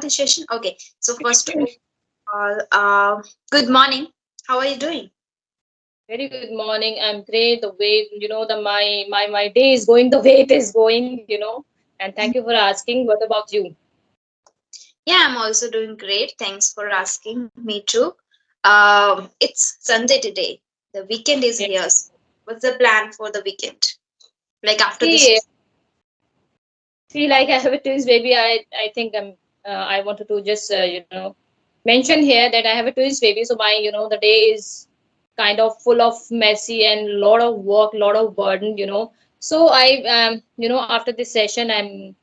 the session? Okay. So first of all, good morning. How are you doing? Very good morning. I'm great. The way the my day is going, the way it is going. And thank you for asking. What about you? Yeah, I'm also doing great. Thanks for asking. Me too. It's Sunday today. The weekend is Yeah. here. So what's the plan for the weekend? Like after this? See, like I have a twins baby. I think I wanted to just mention here that I have a twins baby. So my the day is kind of full of messy and lot of work, lot of burden. So I after this session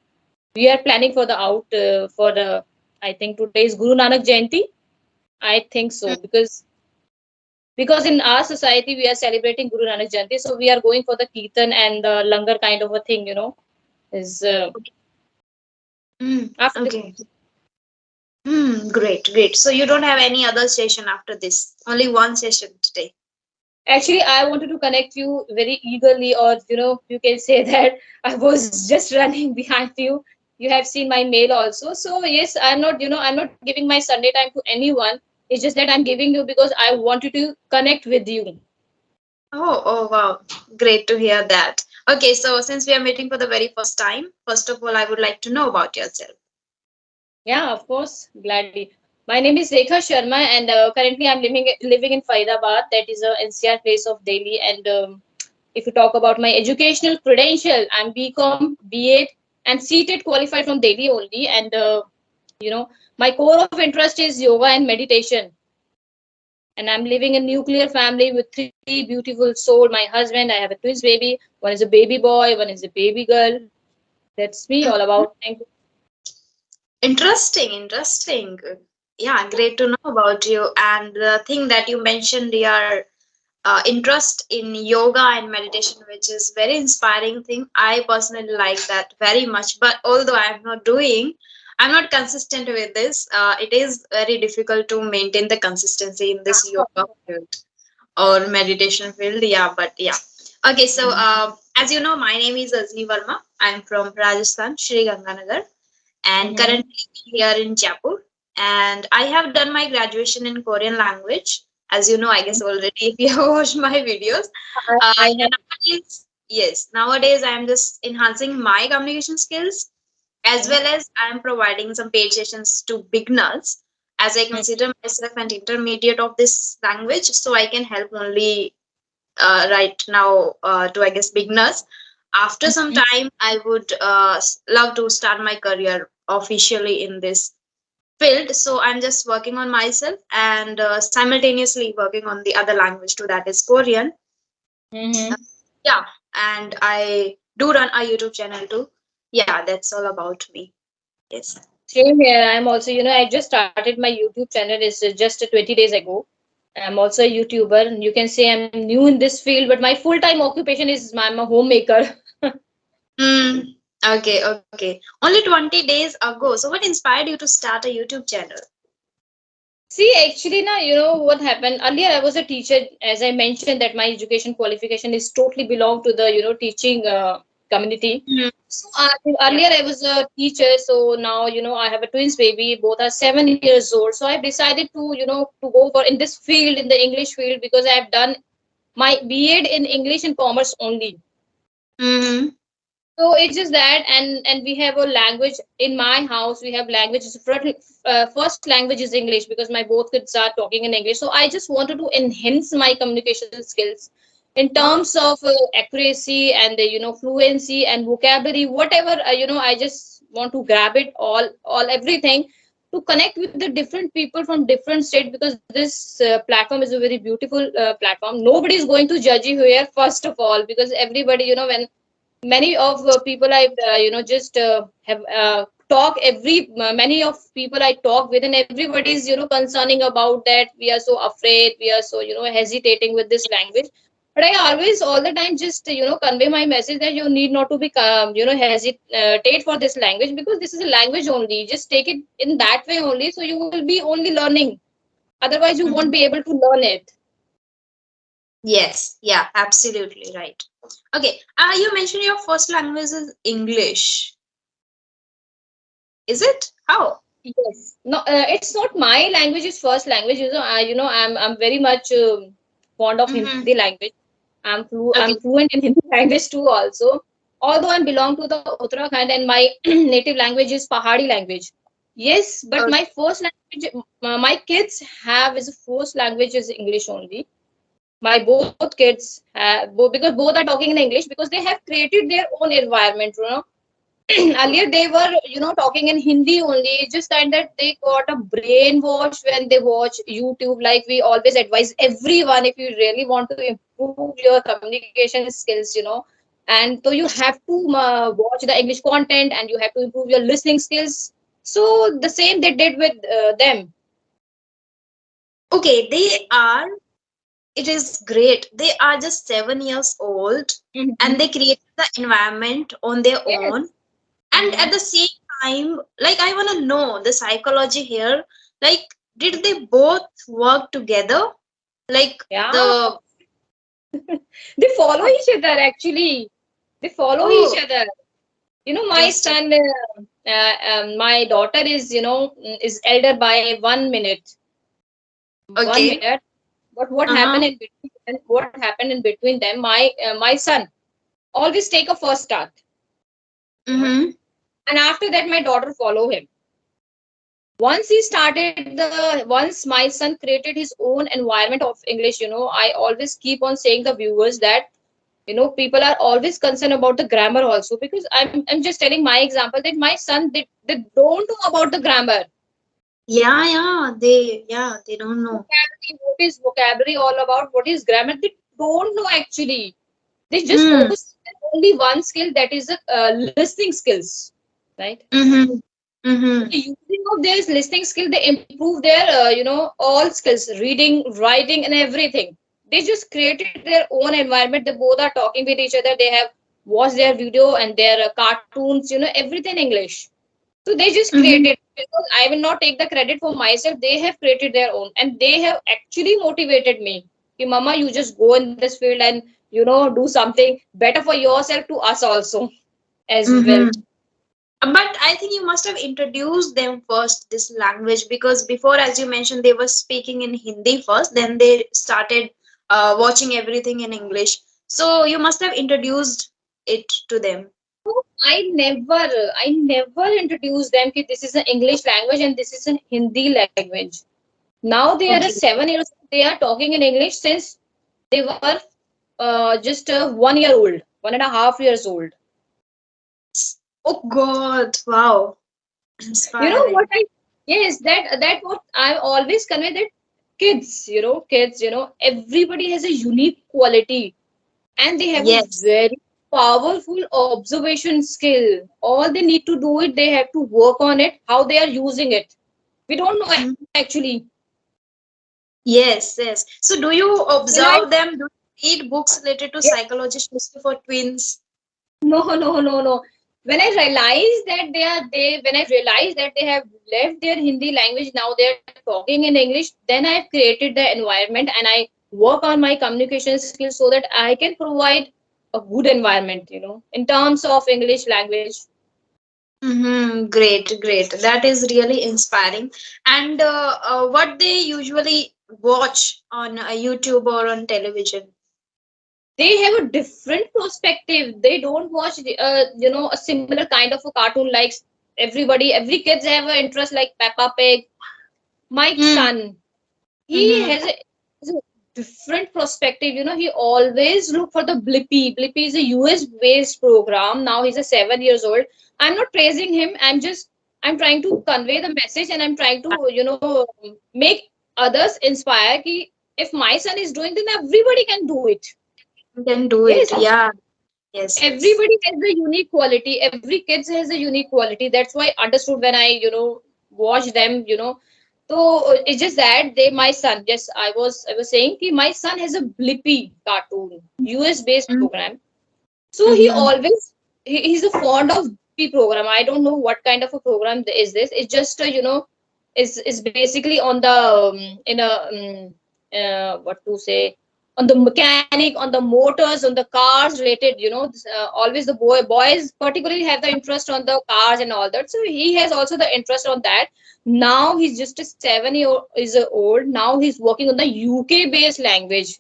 we are planning for the out for the I think today is Guru Nanak Jayanti. I think so because in our society we are celebrating Guru Nanak Jayanti, so we are going for the kirtan and the langar kind of a thing. Is Mm, after this. okay. Great, great. So you don't have any other session after this? Only one session today. Actually, I wanted to connect you very eagerly, or you can say that I was just running behind you. You have seen my mail also. So yes, I'm not giving my Sunday time to anyone. It's just that I'm giving you because I wanted to connect with you. Oh, wow. Great to hear that. Okay, so since we are meeting for the very first time, first of all, I would like to know about yourself. Yeah, of course, gladly. My name is Rekha Sharma, and currently I'm living in Faridabad, that is a NCR place of Delhi. And if you talk about my educational credential, I'm BCom, B.Ed, and CTET qualified from Delhi only. And you know, my core of interest is yoga and meditation. And I'm living in a nuclear family with three beautiful souls. My husband, I have a twins baby. One is a baby boy, one is a baby girl. That's me all Mhm. about. Thank you. Interesting, interesting. Yeah, great to know about you. And the thing that you mentioned, your interest in yoga and meditation, which is very inspiring thing. I personally like that very much. But although I'm not consistent with this. It is very difficult to maintain the consistency in this yoga field or meditation field. Yeah, but yeah. Okay, so as you know, my name is Azmi Verma. I'm from Rajasthan, Sri Ganganagar, and Mm-hmm. currently here in Jaipur. And I have done my graduation in Korean language, as you know, I guess already if you have watched my videos. I have. Nowadays, yes, nowadays I am just enhancing my communication skills as well as I am providing some paid sessions to beginners as I consider myself an intermediate of this language, so I can help only right now to I guess beginners. After some time, I would love to start my career officially in this field. So I'm just working on myself and simultaneously working on the other language too, that is Korean. Mm-hmm. Yeah, and I do run a YouTube channel too. Yeah, that's all about me. Yes. Same here. I'm also, I just started my YouTube channel is just 20 days ago. I'm also a YouTuber. And you can say I'm new in this field, but my full-time occupation is I'm a homemaker. Mm, okay, okay. Only 20 days ago. So what inspired you to start a YouTube channel? See, actually, now what happened. Earlier, I was a teacher. As I mentioned, that my education qualification is totally belong to the teaching community. Mm, So yeah. earlier, I was a teacher. So now I have a twins baby. Both are 7 years old. So I've decided to to go for in this field in the English field because I have done my B.Ed in English and Commerce only. Mm-hmm. So it's just that, and we have a language in my house. We have languages. First language is English because my both kids are talking in English. So I just wanted to enhance my communication skills in terms of accuracy and fluency and vocabulary, whatever I just want to grab it all everything to connect with the different people from different states because this platform is a very beautiful platform. Nobody is going to judge you here first of all because everybody when many of people I just have talk every many of people I talk with and everybody is concerning about that we are so afraid, we are so hesitating with this language. But I always all the time just convey my message that you need not to be hesitate for this language because this is a language only, just take it in that way only, so you will be only learning, otherwise you won't be able to learn it. Yes, yeah, absolutely right. Okay, you mentioned your first language is English. Is it? How? Yes. No, it's not my language. It's first language. I'm very much fond of Hindi Mm-hmm. language. I'm Okay. fluent in Hindi language too also. Although I belong to the Uttarakhand and my native language is Pahadi language. Yes, but my first language, my kids have is first language is English only. My both kids have because both are talking in English because they have created their own environment. Earlier they were talking in Hindi only. It's just that they got a brainwash when they watch YouTube. Like we always advise everyone, if you really want to improve your communication skills, and so you have to watch the English content and you have to improve your listening skills. So the same they did with them. Okay, they are, it is great. They are just 7 years old and they Mhm. create the environment on their Yes. own. And at Mhm. the same time, like, I want to know the psychology here. Like, did they both work together? Like, Yeah, the, they follow each other actually. They follow each oh, other. My interesting. son, my daughter is, is elder by 1 minute. One Okay. minute. But what Uh-huh. happened in between? What happened in between them? My son always take a first start. You know, Mm-hmm. and after that, my daughter follow him. Once my son created his own environment of English. I always keep on saying the viewers that people are always concerned about the grammar also, because I'm just telling my example that my son they don't know about the grammar. Yeah, they don't know. Vocabulary, what is vocabulary all about, what is grammar, they don't know actually. They just Hmm. focus on only one skill, that is the listening skills, right? Mm-hmm. With Mm-hmm. the using of their listening skill, they improve their all skills, reading, writing, and everything. They just created their own environment. They both are talking with each other. They have watched their video and their cartoons, everything English. So they just Mm-hmm. created, because I will not take the credit for myself. They have created their own, and they have actually motivated me. Ki, Mama, you just go in this field and do something better for yourself to us also as well. Mm-hmm. But I think you must have introduced them first this language, because before, as you mentioned, they were speaking in Hindi first, then they started watching everything in English. So you must have introduced it to them. I never introduced them that this is an English language and this is a Hindi language. Now they are Okay. 7 years old. They are talking in English since they were just 1 year old, 1.5 years old. Oh God! Wow! You know what Inspiring. I? Yes, that what I always convey, that kids, everybody has a unique quality and they have a Yes. very powerful observation skill. All they need to do it, they have to work on it, how they are using it. We don't know Mhm. actually. Yes. Yes. So do you When I observe them? Do you read books related to yeah, psychology, especially for twins? no. When I realized that when I realized that they have left their Hindi language, now they are talking in English, then I've created the environment and I work on my communication skills so that I can provide a good environment, in terms of English language. Mm-hmm. Great, great. That is really inspiring. And what they usually watch on YouTube or on television? They have a different perspective. They don't watch a similar kind of a cartoon like every kids have an interest like Peppa Pig. My Mm. son, he Mm-hmm. has a different perspective. He always look for the Blippy. Blippy is a US based program. Now he's a 7 years old. I'm not praising him. I'm trying to convey the message, and I'm trying to make others inspire ki, if my son is doing, then everybody can do it. You can do it. Yes, Yeah. Yes, yes. everybody has a unique quality. Every kids has a unique quality. That's why I understood when I watch them. So it's just that they my son, yes, I was saying ki my son has a Blippy cartoon, US based program. So he Mm-hmm. always he's a fond of Blippy program. I don't know what kind of a program is this. It's just is basically on the in a what to say, on the mechanic, on the motors, on the cars related. Always the boys particularly have the interest on the cars and all that. So he has also the interest on that. Now he's just a 7 year is old. Now he's working on the UK based language.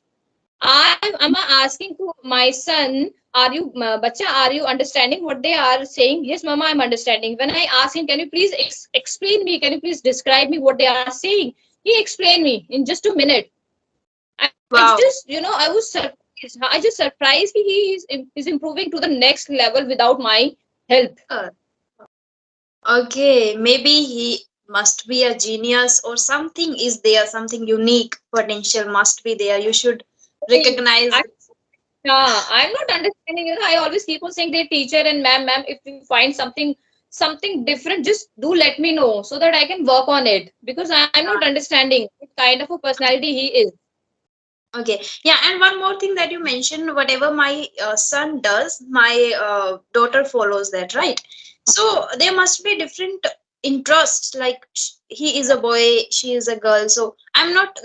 I'm asking to my son, are you, bacha, are you understanding what they are saying? Yes, mama, I'm understanding. When I ask him, can you please explain me? Can you please describe me what they are saying? He explained me in just a minute. Wow. I was surprised. I just surprised he is improving to the next level without my help. Uh, okay, maybe he must be a genius or something is there, something unique potential must be there. You should recognize. I, I'm not understanding. I always keep on saying, "Dear teacher and ma'am, if you find something different, just do let me know so that I can work on it because I'm not understanding what kind of a personality he is." Okay. Yeah, and one more thing that you mentioned, whatever my son does, my daughter follows that, right? So there must be different interests. Like he is a boy, she is a girl. So I'm not.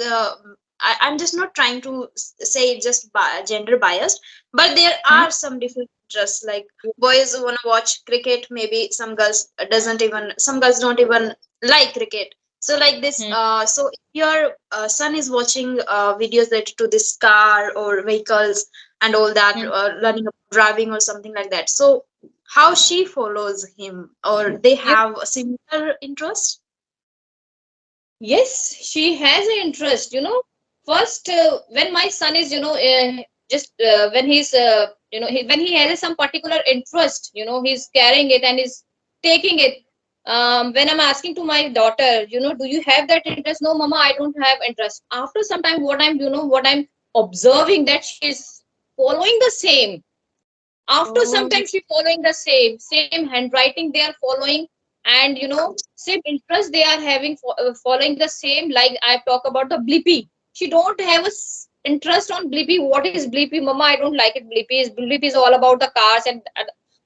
I'm just not trying to say just gender biased, but there Hmm? are some different interests. Like boys want to watch cricket, maybe some girls doesn't even. Some girls don't even like cricket. So like this, Hmm. so if your son is watching videos related to this car or vehicles and all that, Hmm. learning about driving or something like that. So how she follows him, or they Yes, have a similar interest? yes, she has an interest. First, when my son is, just when he's, when he has some particular interest, he's carrying it and is taking it. When I'm asking to my daughter, do you have that interest? No, mama, I don't have interest. After some time, what I'm observing that she's following the same. After some Oh, time, she following the same handwriting they are following, and same interest they are having for, following the same. Like I've talked about the blippy, she don't have a interest on blippy. What is blippy, mama? I don't like it. Blippy is all about the cars, and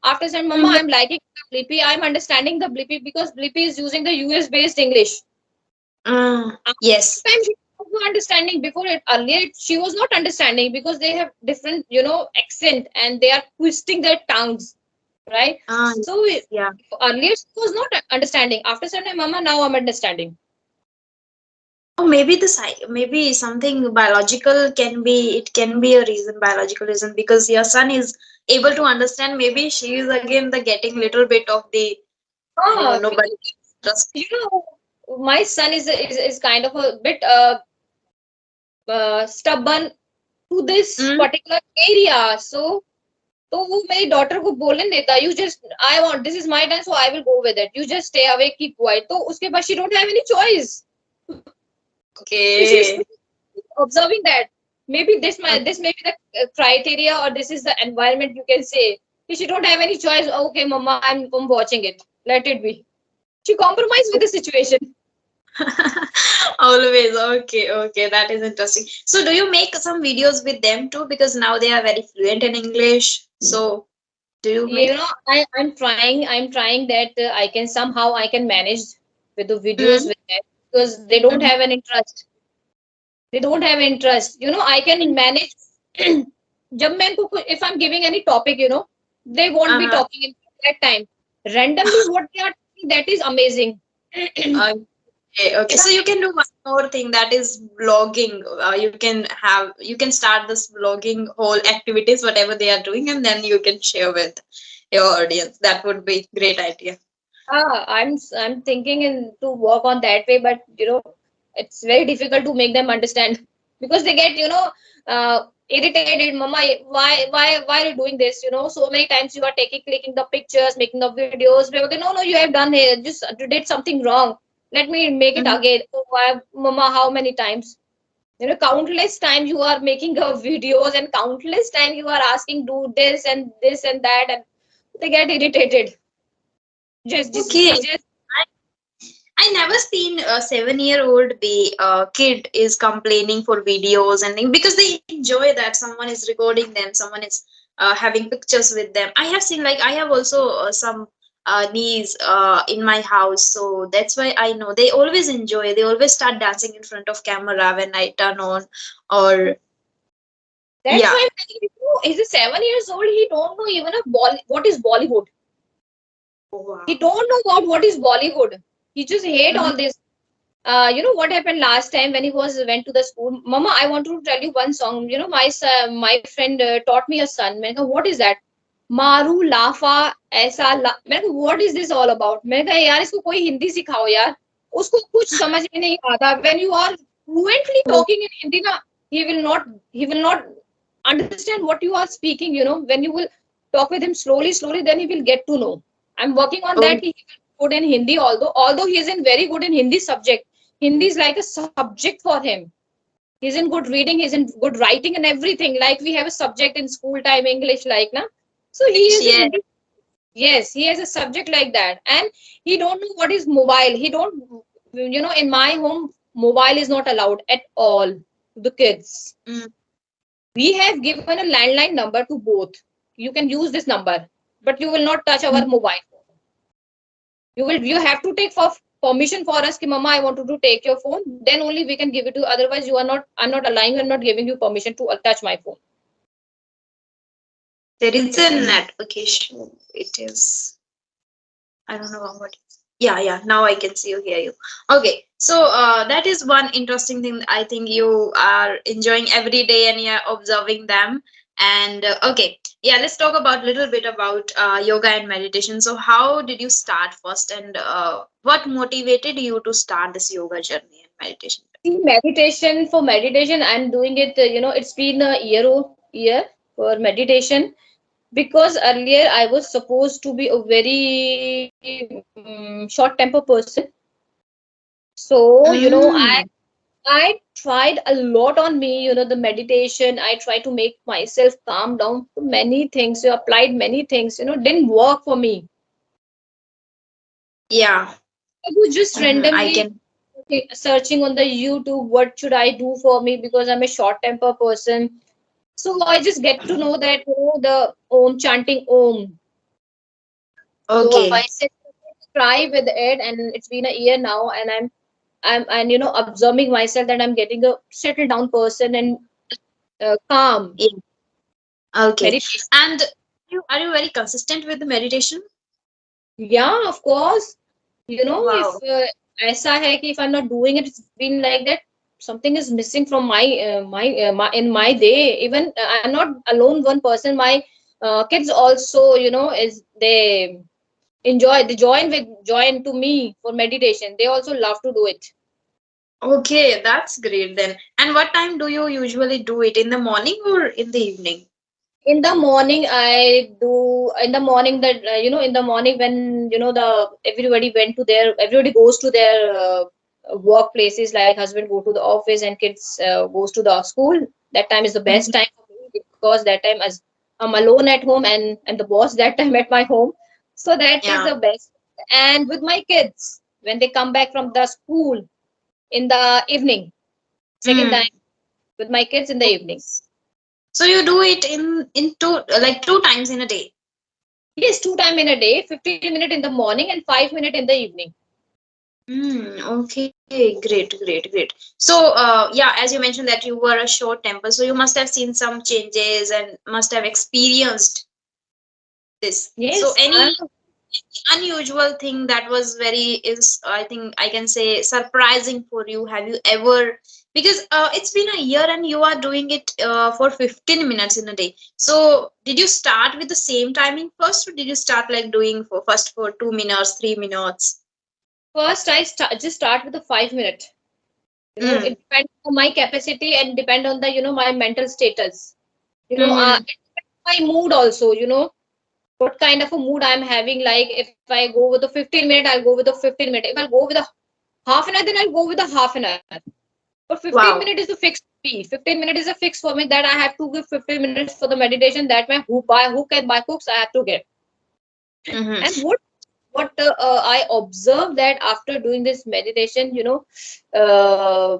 after saying, mama, mhm. I'm liking the blippy, I'm understanding the blippy because blippy is using the US based English. Yes. Sometimes she was not understanding. Before it, earlier she was not understanding because they have different accent and they are twisting their tongues, right? So Yeah. earlier she was not understanding. After some time, mama, now I'm understanding. Oh, maybe maybe something biological can be, it can be a reason, biological reason, because your son is able to understand. Maybe she is again the getting little bit of the, I don't know, but Because just. you my son is kind of a bit stubborn to this Mm, particular area. तो वो मेरी daughter को बोलने नहीं देता. You just, I want, this is my time, so I will go with it. You just stay away, keep quiet. तो उसके बाद she don't have any choice. She's okay. observing that maybe Okay. this may be the criteria, or this is the environment, you can say. She don't have any choice. Okay, mama, I'm watching it, let it be. She compromised with the situation. Always. Okay. Okay. That is interesting. So, do you make some videos with them too? Because now they are very fluent in English. So, do you make? I'm trying that I can somehow I can manage with the videos Mm, with them, because they don't mm, have an interest. They don't have interest. I can manage. जब मैं इनको if I'm giving any topic, they won't be uh-huh. talking in that time. Randomly, what they are talking, that is amazing. Okay. Okay. So you can do one more thing, that is vlogging. You can start this vlogging whole activities, whatever they are doing, and then you can share with your audience. That would be great idea. I'm thinking to work on that way, but it's very difficult to make them understand because they get irritated. Mama, why are you doing this? So many times you are clicking the pictures, making the videos. They okay, no, you have done here, just you did something wrong. Let me make it Mhm. again. Oh, why, mama? How many times? Countless times you are making videos, and countless time you are asking do this and that, and they get irritated. Okay. They just I never seen a 7-year-old be kid is complaining for videos and things, because they enjoy that someone is recording them, someone is having pictures with them. I have seen, like, I have also some niece in my house, so that's why I know they always enjoy. They always start dancing in front of camera when I turn on, or That's Yeah. why I'm telling you, he's 7 years old. He don't know even what is Bollywood. Oh, He wow. don't know about what is Bollywood. He just hate Mhm. all this. You know what happened last time when he was went to the school? Mama, I want to tell you one song. You know, my friend taught me a song. मैंने कहा, what is that? मारू लाफा ऐसा मैंने कहा, what is this all about? मैंने कहा यार इसको कोई हिंदी सिखाओ यार. उसको कुछ समझ में नहीं आता. When you are fluently Oh, talking in Hindi ना, he will not understand what you are speaking. You know, when you will talk with him slowly, then he will get to know. I'm working on oh, that. He is good in Hindi, although he isn't very good in Hindi subject. Hindi is like a subject for him. He's in good reading, he's in good writing and everything. Like we have a subject in school time, English, like na. So he English, is in yeah. Hindi. Yes, he has a subject like that, and he don't know what is mobile. He don't, you know, in my home, mobile is not allowed at all to the kids. Mm. We have given a landline number to both. You can use this number, but you will not touch our Mm. mobile. You have to take for permission for us ki mama I wanted to take your phone, then only we can give it to you. Otherwise you are not, I'm not allowing you, I'm not giving you permission to touch my phone. There is a notification. It is. I don't know what. Yeah, yeah. Now I can see you, hear you. Okay, so that is one interesting thing. I think you are enjoying every day and you're observing them. And okay, yeah. Let's talk about little bit about yoga and meditation. So, how did you start first, and what motivated you to start this yoga journey and meditation? See, meditation, for meditation I'm doing it, you know, it's been a year for meditation, because earlier I was supposed to be a very short temper person. So you know, Mm, I tried a lot on me, you know, the meditation. I tried to make myself calm down to many things. You applied many things, you know, didn't work for me. yeah. I was just I randomly can. searching on the YouTube, what should I do for me, because I'm a short temper person. So I just get to know that, you know, the Om, chanting Om. So I Okay. said try with it, and it's been a year now, and I'm and you know observing myself that I'm getting a settled down person and calm Yeah. Okay. meditation. And are you very consistent with the meditation? Yeah, of course. You know, if Wow. ऐसा है कि if I'm not doing it, it's been like that. Something is missing from my in my day. Even I'm not alone one person. My kids also, you know, is they they join to me for meditation. They also love to do it. Okay, that's great then. And what time do you usually do it? In the morning or in the evening? In the morning I do, in the morning that you know, in the morning when you know the everybody goes to their workplaces, like husband go to the office and kids goes to the school. That time is the best Mhm. time for me, because that time as I'm alone at home, and the boss that time at my home. So that is Yeah. the best. And with my kids, when they come back from the school in the evening, second Mm. time with my kids in the evening. So you do it in two, like two times in a day. Yes, two time in a day, 15 minutes in the morning and 5 minutes in the evening. Okay, great. So, yeah, as you mentioned that you were a short temper, so you must have seen some changes and must have experienced this. So, Yes, any unusual thing that was very is I think I can say surprising for you, have you ever, because it's been a year and you are doing it for 15 minutes in a day, so did you start with the same timing first, or did you start like doing for first for 2 minutes, 3 minutes? first just start with the 5 minute. You know, Mm. it depends on my capacity and depend on the, you know, my mental status. You know, Mm. it depends on my mood also, you know, what kind of a mood I'm having. Like if I go with the 15 minute, I'll go with the 15 minute. If I'll go with a half an hour, then I'll go with the half an hour. But 15 minutes Wow. is a fixed fee. 15 minutes is a fix for me, that I have to give 15 minutes for the meditation, that my hook and by hooks I have to get. Mm-hmm. And what I observed that after doing this meditation, you know, uh,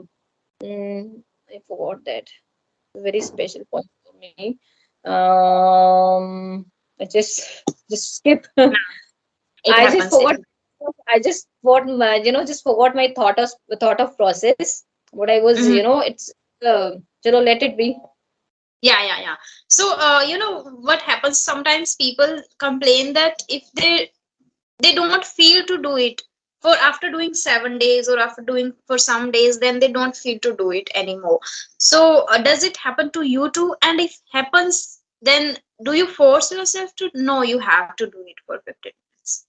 I forgot that, a very special point for me. I just skip. It I just happens, it forgot. happens. I just what my, you know, just forgot my thought of process. What I was, you Mm-hmm. know, it's you know, let it be. Yeah, yeah, yeah. So, what happens sometimes people complain that if they don't feel to do it for after doing 7 days or after doing for some days, then they don't feel to do it anymore. So, does it happen to you too? And if happens, then do you force yourself to? No, you have to do it for 15 minutes.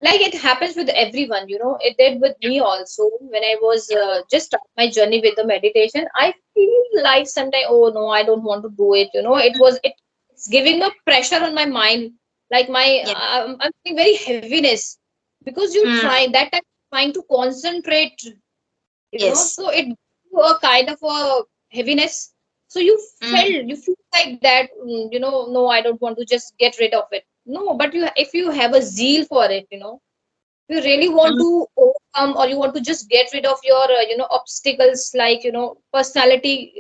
Like it happens with everyone, it did with me also when I was just start my journey with the meditation. I feel like sometimes, oh no, I don't want to do it, it's giving a pressure on my mind, like Yeah. I'm feeling very heaviness because you Hmm. try that time trying to concentrate, Yes. so it gives you a kind of a heaviness. So you Hmm. you feel like that, no, I don't want to just get rid of it. No, but if you have a zeal for it, you really want Hmm. to overcome, or you want to just get rid of your obstacles, like personality,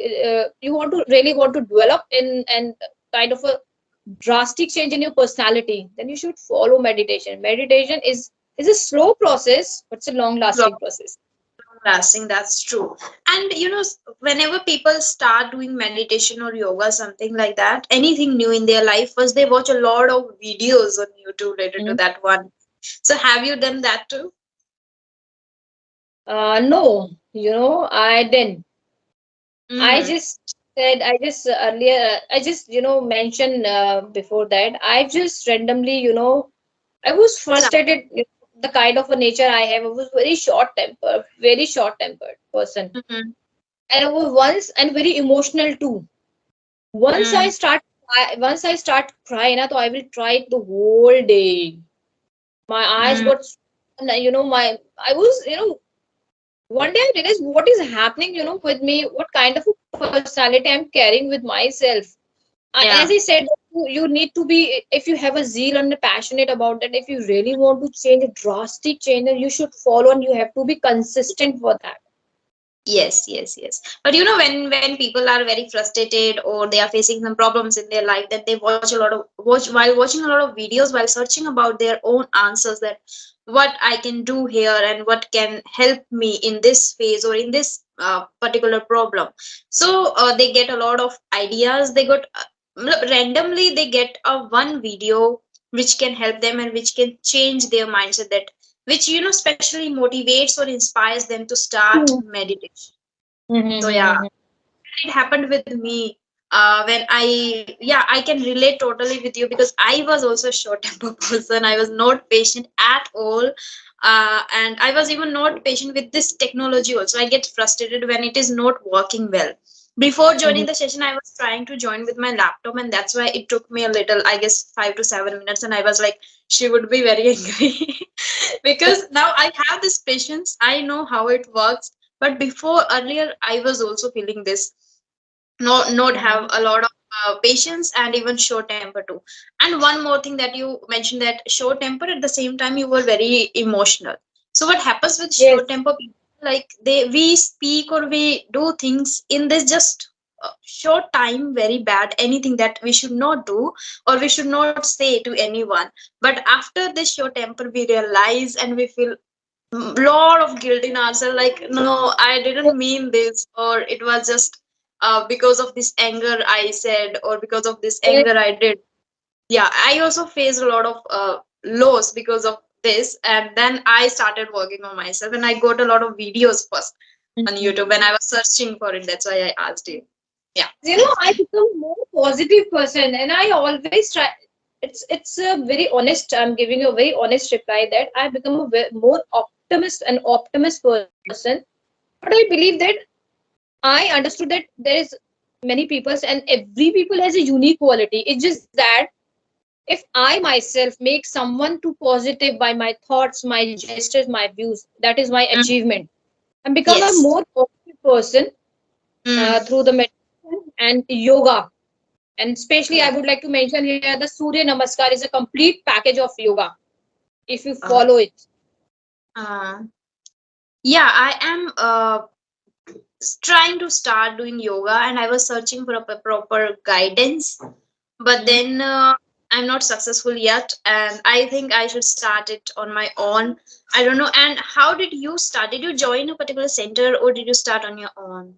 you want to really want to develop in and kind of a drastic change in your personality, then you should follow meditation. Meditation is a slow process, but it's a long lasting process. Lasting, that's true. And whenever people start doing meditation or yoga, something like that, anything new in their life, first they watch a lot of videos on YouTube related to Mhm. that one. So have you done that too? No, I didn't. I Mm-hmm. just said, I just earlier, I just, mentioned before that, I just randomly, I was frustrated. The kind of a nature I have, I was very short tempered person. Mm-hmm. And I was once and very emotional too. Once I Mm. start, once I start crying, so I will try it the whole day. My eyes Mm. got, I was, one day I realized what is happening, with me, what kind of a personality I'm carrying with myself. And as I Yeah. said, you need to be, if you have a zeal and a passionate about that, if you really want to change a drastic change, then you should follow and you have to be consistent for that. Yes, yes, yes. But when people are very frustrated or they are facing some problems in their life, then they watching a lot of videos while searching about their own answers, that what I can do here and what can help me in this phase or in this particular problem. So they get a lot of ideas. They got randomly they get a one video which can help them and which can change their mindset, that which especially motivates or inspires them to start Hmm. meditation. So yeah, Mm-hmm. it happened with me when I can relate totally with you, because I was also a short temper person. I was not patient at all. And I was even not patient with this technology also. I get frustrated when it is not working well. Before joining the session, I was trying to join with my laptop, and that's why it took me a little, I guess, 5 to 7 minutes. And I was like, she would be very angry because now I have this patience. I know how it works. But before, earlier, I was also feeling this, not have a lot of patience and even short temper too. And one more thing that you mentioned, that short temper at the same time you were very emotional. So what happens with short Yes. temper people, like we speak or we do things in this just short time very bad, anything that we should not do or we should not say to anyone. But after this short temper we realize and we feel lot of guilt in ourselves, like no, I didn't mean this, or it was just because of this anger I said, or because of this Yes. anger I did. Yeah, I also faced a lot of loss because of this, and then I started working on myself, and I got a lot of videos first on YouTube when I was searching for it. That's why I asked you. Yeah. I become more positive person, and I always try. It's a very honest. I'm giving you a very honest reply that I become a more optimist person. But I believe that I understood that there is many peoples, and every people has a unique quality. It's just that if I myself make someone too positive by my thoughts, my gestures, my views, that is my Mm. achievement. And become a Yes. more positive person Mm. through the meditation and yoga. And especially, I Yeah. would like to mention here the Surya Namaskar is a complete package of yoga if you uh, follow it. uh, yeah, I am trying to start doing yoga, and I was searching for a proper guidance, but Mhm. then I'm not successful yet, and I think I should start it on my own. I don't know. And how did you start? Did you join a particular center or did you start on your own?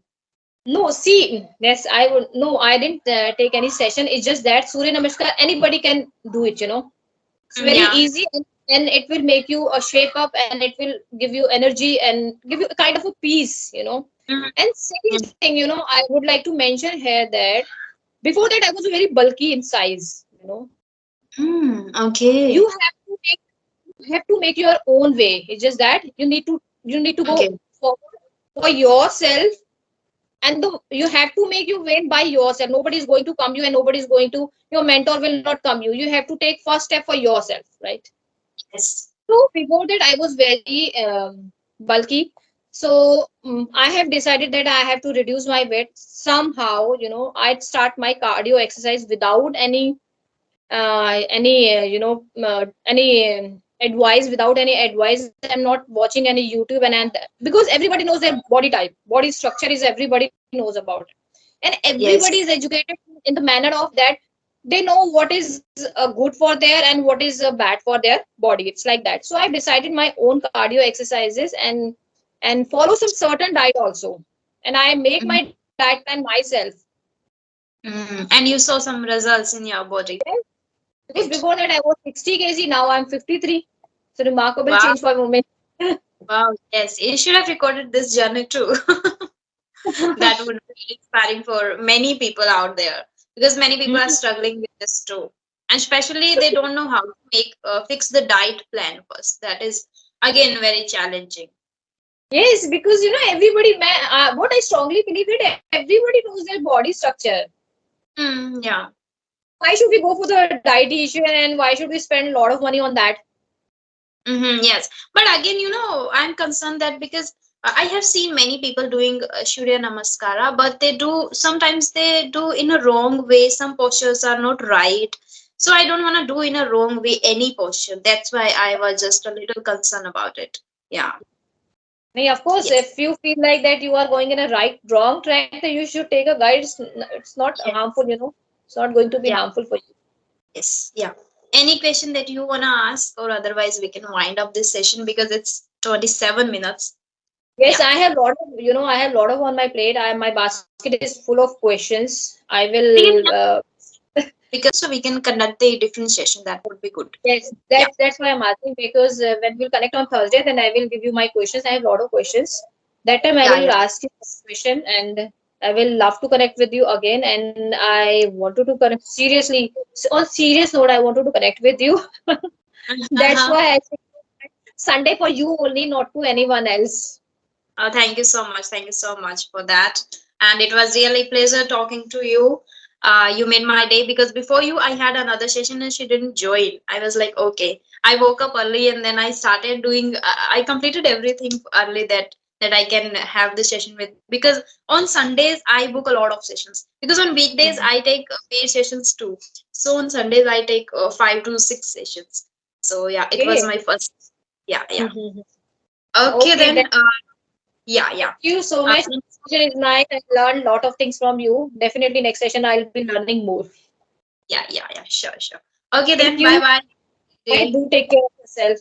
No, see, yes, I would. No, I didn't take any session. It's just that Surya Namaskar, anybody can do it. It's very Yeah. easy, and it will make you a shape up, and it will give you energy and give you a kind of a peace. Mhm. And second thing, I would like to mention here that before that I was very bulky in size. Okay. You have to make your own way. It's just that you need to go Okay. forward for yourself, and you have to make your way by yourself. Nobody is going to come you, and nobody is going to your mentor will not come you. You have to take first step for yourself, right? Yes. So before that, I was very bulky. So I have decided that I have to reduce my weight somehow. I'd start my cardio exercise without any advice. Without any advice, I'm not watching any YouTube, and because everybody knows their body type, body structure is everybody knows about it, and everybody is Yes. educated in the manner of that they know what is good for their and what is bad for their body. It's like that. So I've decided my own cardio exercises and follow some certain diet also, and I make Mhm. my diet plan myself. And you saw some results in your body. Yes, because Great. before that I was 60 kg, now I'm 53. It's a remarkable Wow. change for women. Wow. Yes. You should have recorded this journey too. That would be inspiring for many people out there because many people are struggling with this too. And especially they don't know how to make fix the diet plan first. That is again very challenging. Yes, because everybody, what I strongly believe that everybody knows their body structure. Yeah. Why should we go for the dietitian, and why should we spend a lot of money on that? Yes, but again, I'm concerned that because I have seen many people doing Surya Namaskara, but they do sometimes they do in a wrong way. Some postures are not right, so I don't want to do in a wrong way any posture. That's why I was just a little concerned about it. Yeah. I mean, of course, Yes. if you feel like that you are going in a wrong track, then you should take a guide. It's not harmful. Yes. It's not going to be Yeah. harmful for you. Yes. Yeah. Any question that you wanna ask, or otherwise we can wind up this session because it's 27 minutes. Yes, Yeah. I have lot of on my plate. My basket is full of questions. I We can will. because so we can conduct the different session. That would be good. Yes, Yeah. that's why I'm asking, because when we'll connect on Thursday, then I will give you my questions. I have a lot of questions. That time I Yeah. will Yeah. ask you a question, and I will love to connect with you again. And I wanted to connect seriously. On serious note, I wanted to connect with you. That's Uh-huh. why I think Sunday for you only, not to anyone else. Thank you so much. Thank you so much for that. And it was really pleasure talking to you. You made my day because before you, I had another session and she didn't join. I was like, okay. I woke up early and then I started doing. I completed everything early that I can have this session with you because on Sundays I book a lot of sessions because on weekdays Mhm. I take paid sessions too. So on Sundays I take 5 to 6 sessions. So yeah, it was Okay. my first. Yeah, yeah. Mhm. Okay Okay, then then. Yeah, yeah. thank you so Uh, much. Session is nice. I learned a lot of things from you. Definitely next session I'll be learning more. yeah, yeah, yeah. Sure, sure. Okay Thank then. you. Bye bye. Bye. Day. Do take care of yourself.